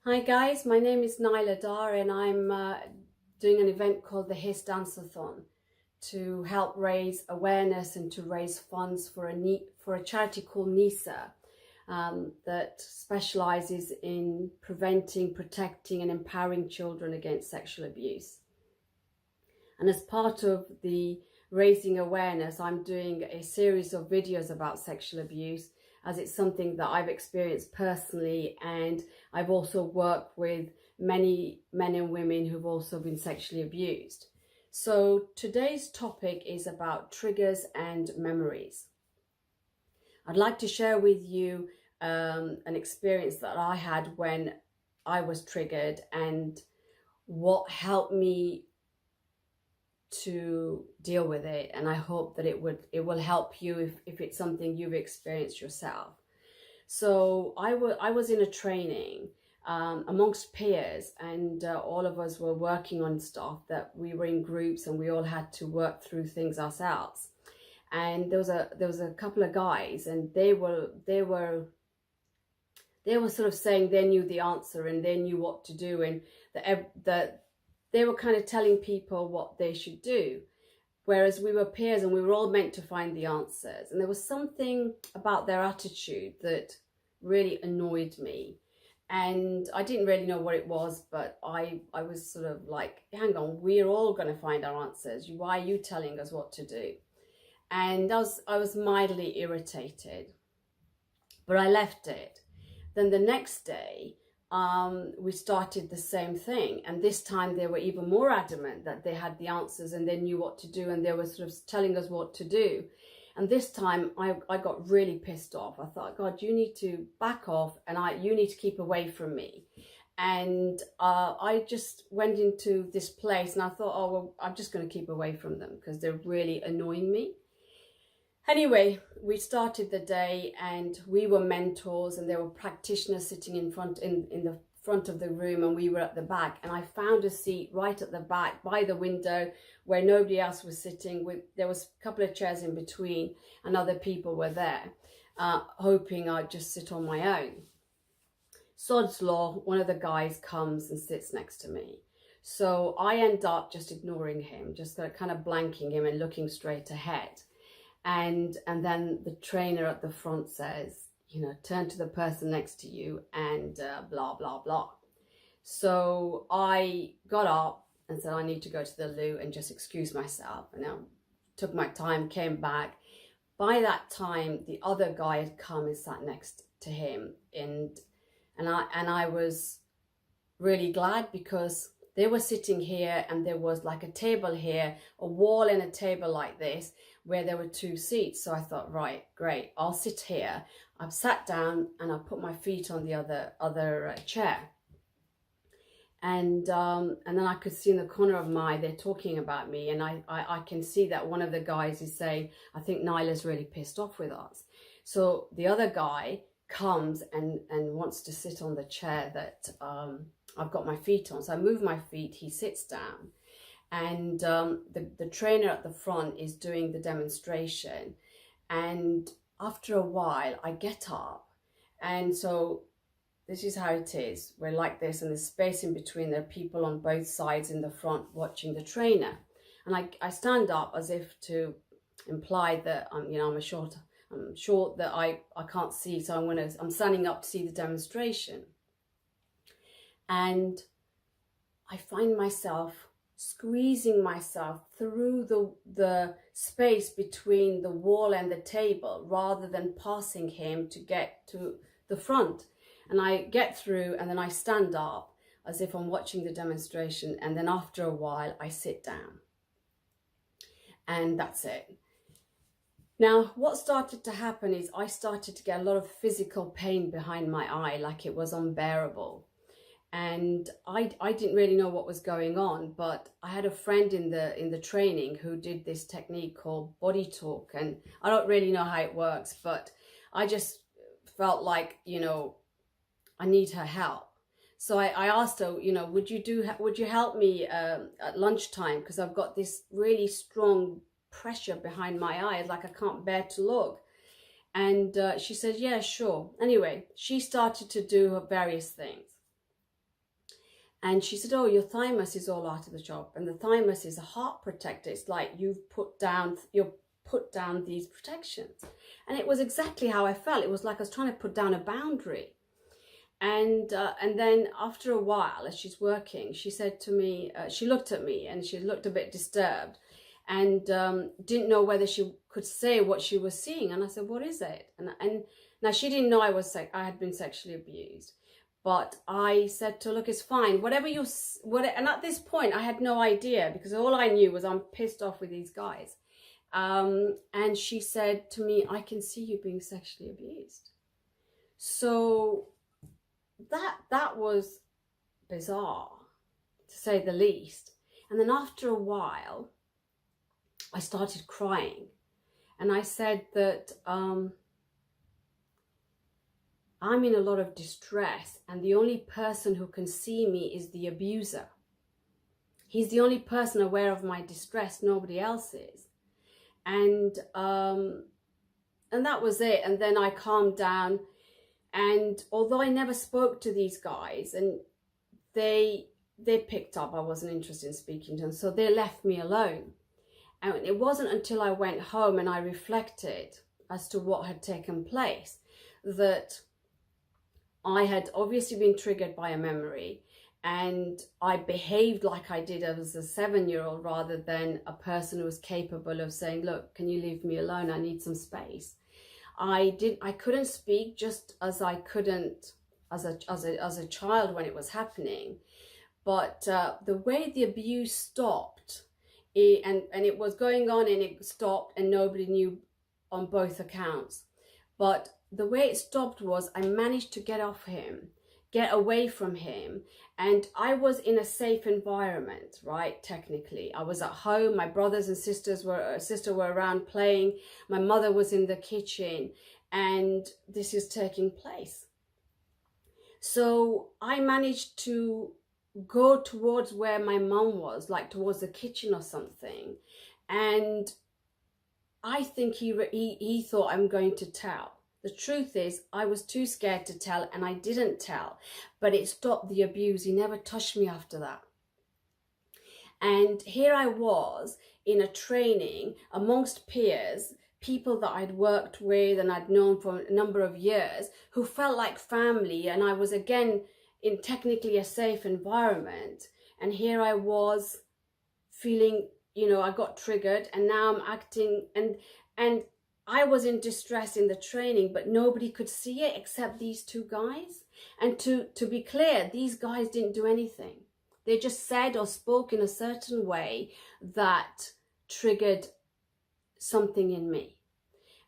Hi guys, my name is Naila Dar and I'm doing an event called the His Danceathon to help raise awareness and to raise funds for a charity called NISA that specializes in preventing, protecting and empowering children against sexual abuse. And as part of the raising awareness, I'm doing a series of videos about sexual abuse, as it's something that I've experienced personally, and I've also worked with many men and women who've also been sexually abused. So today's topic is about triggers and memories. I'd like to share with you an experience that I had when I was triggered and what helped me to deal with it, and I hope that it will help you if it's something you've experienced yourself. So I was in a training amongst peers, and all of us were working on stuff that we were in groups and we all had to work through things ourselves. And there was a couple of guys, and they were sort of saying they knew the answer and they knew what to do, and they were kind of telling people what they should do, whereas we were peers and we were all meant to find the answers. And there was something about their attitude that really annoyed me. And I didn't really know what it was, but I was sort of like, hang on, we're all going to find our answers. Why are you telling us what to do? And I was mildly irritated, but I left it. Then the next day, we started the same thing, and this time they were even more adamant that they had the answers and they knew what to do, and they were sort of telling us what to do. And this time I got really pissed off. I thought, God, you need to back off, and you need to keep away from me. And I just went into this place and I thought, oh, well, I'm just going to keep away from them because they're really annoying me. Anyway, we started the day and we were mentors, and there were practitioners sitting in the front of the room, and we were at the back. And I found a seat right at the back by the window where nobody else was sitting. There was a couple of chairs in between, and other people were there, hoping I'd just sit on my own. Sod's law, one of the guys comes and sits next to me. So I end up just ignoring him, just kind of blanking him and looking straight ahead. And then the trainer at the front says, turn to the person next to you and blah, blah, blah. So I got up and said, I need to go to the loo and just excuse myself. And I took my time, came back. By that time, the other guy had come and sat next to him. And I was really glad, because they were sitting here and there was like a table here, a wall and a table like this, where there were two seats. So I thought, right, great, I'll sit here. I've sat down and I put my feet on the other chair. And then I could see in the corner of my eye, they're talking about me. And I can see that one of the guys is saying, I think Naila's really pissed off with us. So the other guy comes and wants to sit on the chair that I've got my feet on. So I move my feet, he sits down. And the trainer at the front is doing the demonstration. And after a while, I get up. And so this is how it is. We're like this, and there's space in between. There are people on both sides in the front watching the trainer. And I stand up as if to imply that I'm short, that I can't see. So I'm standing up to see the demonstration. And I find myself squeezing myself through the space between the wall and the table, rather than passing him to get to the front. And I get through, and then I stand up as if I'm watching the demonstration, and then after a while I sit down. And that's it. Now, what started to happen is I started to get a lot of physical pain behind my eye, like it was unbearable. And I didn't really know what was going on, but I had a friend in the training who did this technique called body talk, and I don't really know how it works, but I just felt like, I need her help. So I asked her, would you help me at lunchtime, because I've got this really strong pressure behind my eye, like I can't bear to look. And she said, yeah, sure. Anyway, she started to do her various things. And she said, oh, your thymus is all out of the job. And the thymus is a heart protector. It's like you've put down these protections. And it was exactly how I felt. It was like I was trying to put down a boundary. And then after a while, as she's working, she said to me, she looked at me and she looked a bit disturbed and didn't know whether she could say what she was seeing. And I said, what is it? And now she didn't know I had been sexually abused. But I said to her, look, it's fine. And at this point, I had no idea because all I knew was I'm pissed off with these guys. And she said to me, I can see you being sexually abused. So that was bizarre, to say the least. And then after a while, I started crying. And I said that I'm in a lot of distress, and the only person who can see me is the abuser. He's the only person aware of my distress, nobody else is. And that was it. And then I calmed down. And although I never spoke to these guys, and they picked up I wasn't interested in speaking to them, so they left me alone. And it wasn't until I went home and I reflected as to what had taken place that I had obviously been triggered by a memory, and I behaved like I did as a 7-year-old rather than a person who was capable of saying, look, can you leave me alone? I need some space. I couldn't speak, just as I couldn't as a child when it was happening. But the way the abuse stopped, and it was going on and it stopped and nobody knew on both accounts. But the way it stopped was I managed to get off him, get away from him, and I was in a safe environment, right? Technically, I was at home. My brothers and sister were around playing. My mother was in the kitchen, and this is taking place. So I managed to go towards where my mum was, like towards the kitchen or something, and I think he thought I'm going to tell. The truth is, I was too scared to tell, and I didn't tell, but it stopped the abuse. He never touched me after that. And here I was in a training amongst peers, people that I'd worked with and I'd known for a number of years, who felt like family, and I was again in technically a safe environment. And here I was feeling, I got triggered, and now I'm acting, and I was in distress in the training, but nobody could see it except these two guys. And to be clear, these guys didn't do anything. They just said or spoke in a certain way that triggered something in me.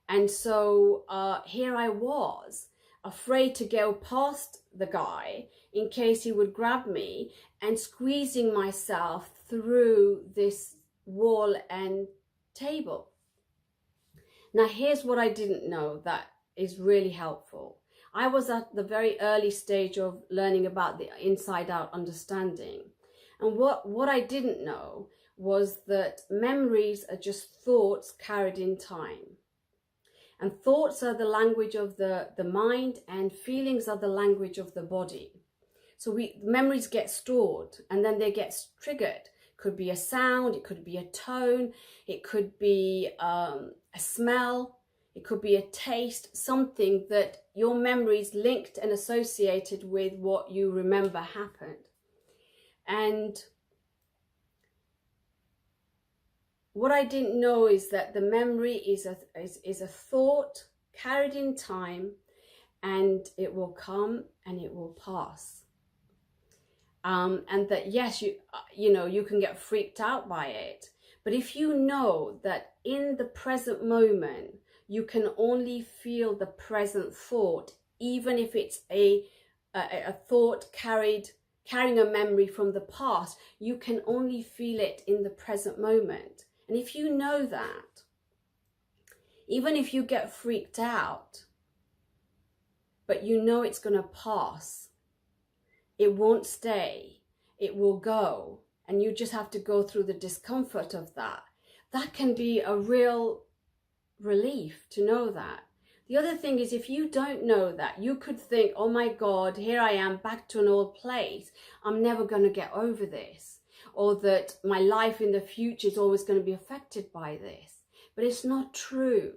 And so here I was, afraid to go past the guy in case he would grab me, and squeezing myself through this wall and table. Now, here's what I didn't know that is really helpful. I was at the very early stage of learning about the inside out understanding. And what I didn't know was that memories are just thoughts carried in time. And thoughts are the language of the mind, and feelings are the language of the body. So memories get stored, and then they get triggered. Could be a sound, it could be a tone, it could be a smell, it could be a taste, something that your memories linked and associated with what you remember happened. And what I didn't know is that the memory is a thought carried in time, and it will come and it will pass. And that, yes, you can get freaked out by it. But if you know that in the present moment, you can only feel the present thought, even if it's a thought carrying a memory from the past, you can only feel it in the present moment. And if you know that, even if you get freaked out, but you know it's going to pass, it won't stay, it will go, and you just have to go through the discomfort of that. That can be a real relief to know that The other thing is, if you don't know that, you could think, oh my God, here I am back to an old place. I'm never going to get over this. Or that my life in the future is always going to be affected by this. But it's not true.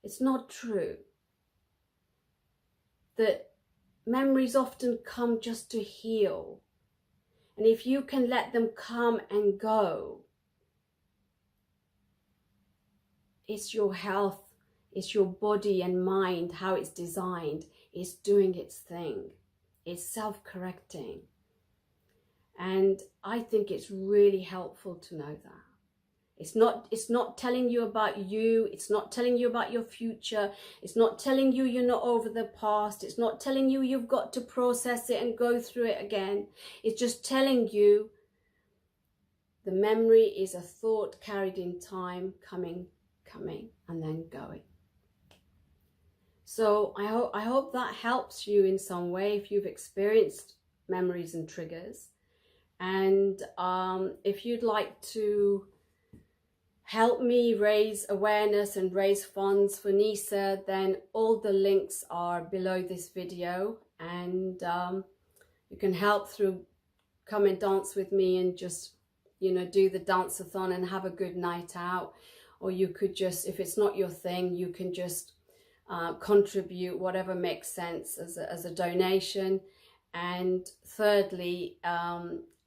It's not true. That memories often come just to heal. And if you can let them come and go, it's your health, it's your body and mind, how it's designed, it's doing its thing. It's self-correcting. And I think it's really helpful to know that. It's not telling you about you. It's not telling you about your future. It's not telling you you're not over the past. It's not telling you you've got to process it and go through it again. It's just telling you the memory is a thought carried in time, coming, and then going. So I hope that helps you in some way if you've experienced memories and triggers. And if you'd like to help me raise awareness and raise funds for NISA, then all the links are below this video, and you can help through come and dance with me and just, you know, do the dance-a-thon and have a good night out. Or you could just, if it's not your thing, you can just contribute whatever makes sense as a donation. And thirdly,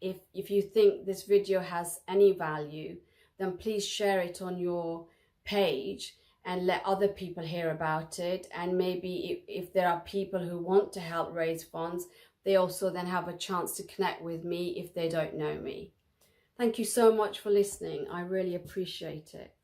if you think this video has any value, then please share it on your page and let other people hear about it. And maybe if there are people who want to help raise funds, they also then have a chance to connect with me if they don't know me. Thank you so much for listening. I really appreciate it.